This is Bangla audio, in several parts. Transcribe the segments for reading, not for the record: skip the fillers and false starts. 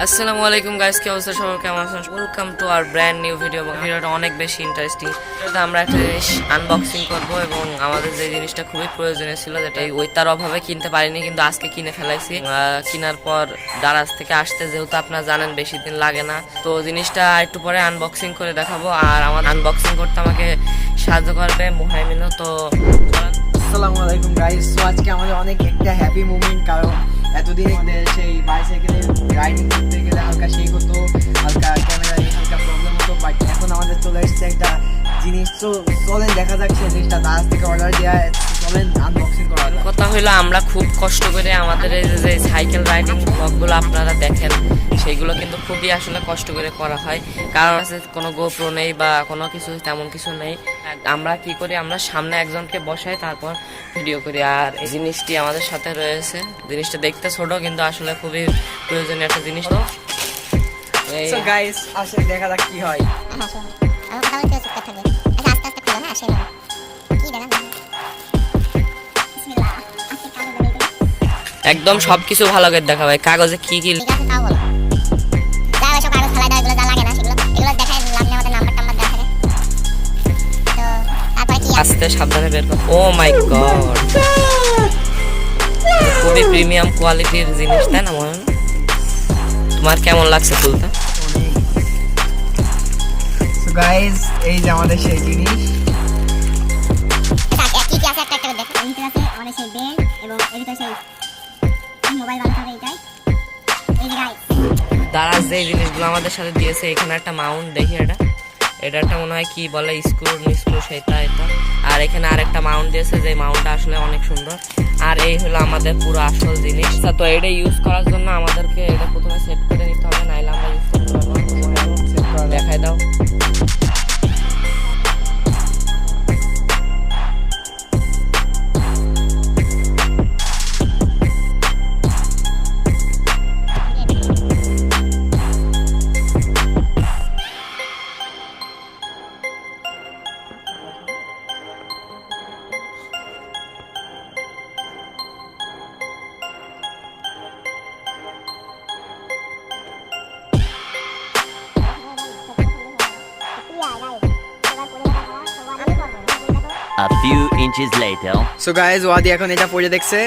আসসালামু আলাইকুম গাইস, কি অবস্থা সবার, কেমন আছেন? Welcome to our brand new video. ভিডিওটা অনেক বেশি ইন্টারেস্টিং। এটা আমরা একটা জিনিস আনবক্সিং করব এবং আমাদের যে জিনিসটা খুবই প্রয়োজনীয় ছিল, যেটা ওইটার অভাবে কিনতে পারিনি, কিন্তু আজকে কিনে ফেলাইছি। কেনার পর দারাজ থেকে আসতে যেহেতু আপনারা জানেন বেশি দিন লাগে না, তো জিনিসটা একটু পরে আনবক্সিং করে দেখাবো। আর আমার আনবক্সিং করতে আমাকে সাহায্য করবে মুহাইমিনও। তো আসসালামু আলাইকুম গাইস। সো আজকে আমাদের অনেক একটা হ্যাপি মুভমেন্ট, কারণ এতদিন আমাদের সেই বাইসাইকেলে রাইডিং করতে গেলে হালকা শেক হতো, হালকা ক্যামেরা হালকা প্রবলেম হতো, বাট এখন আমাদের চলে এসছে একটা জিনিস। তো চলেন দেখা যাক সেই জিনিসটা দারাজ থেকে অর্ডার দেওয়া, চলেন আনবক্সিং করা। কথা হইলো আমরা খুব কষ্ট করে আমাদের এই যে সাইকেল রাইডিং ব্লগগুলো আপনারা দেখেন, সেইগুলো কিন্তু খুবই আসলে কষ্ট করে করা হয়, কারণ আছে কোনো গোপ্রো নেই বা কোনো কিছু তেমন কিছু নেই। আমরা কি করি, আমরা সামনে একজনকে বসাই, তারপর ভিডিও করি। আর এই জিনিসটি আমাদের সাথে রয়েছে। জিনিসটা দেখতে ছোট, কিন্তু আসলে খুবই প্রয়োজনীয় একটা জিনিস। তো সো গাইস আসলে দেখা যাক কি হয়। একদম সবকিছু ভালো করে দেখা ভাই, কাগজে কি কি আস্তে সাবধানে বের কর। ও মাই গড, খুবই প্রিমিয়াম কোয়ালিটির জিনিস, তাই না? মনে তোমার কেমন লাগছে খুলতে? সো গাইস এই যে আমাদের সেই জিনিস, দারাজ যে জিনিসগুলো আমাদের সাথে দিয়েছে, এখানে একটা মাউন্ট দেখি, এটা একটা মনে হয় কি বলে স্ক্রু সেটা এটা। আর এখানে আরেকটা মাউন্ট দিয়েছে, যে মাউন্টটা আসলে অনেক সুন্দর। আর এই হলো আমাদের পুরো আসল জিনিস। তো এটা ইউজ করার জন্য আমাদেরকে এটা প্রথমে সেট করে নিতে হবে, নাইলে আমরা ইউজ করতে পারবো না। দেখাই দাও। A few inches later. So guys ওয়াদি এখন এটা পড়ে দেখছে।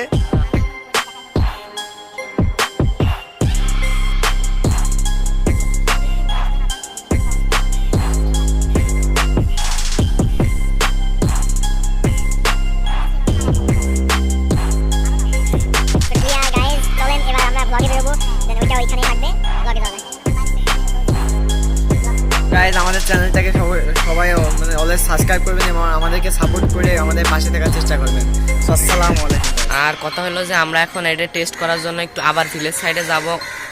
গাইস আমাদের চ্যানেলটাকে সবাই মানে অলওয়েজ সাবস্ক্রাইব করবেন এবং আমাদেরকে সাপোর্ট করে আমাদের পাশে থাকার চেষ্টা করবেন। আসসালামু আলাইকুম। আর কথা হলো যে আমরা এখন এটা টেস্ট করার জন্য একটু আবার ভিলেজ সাইডে যাব।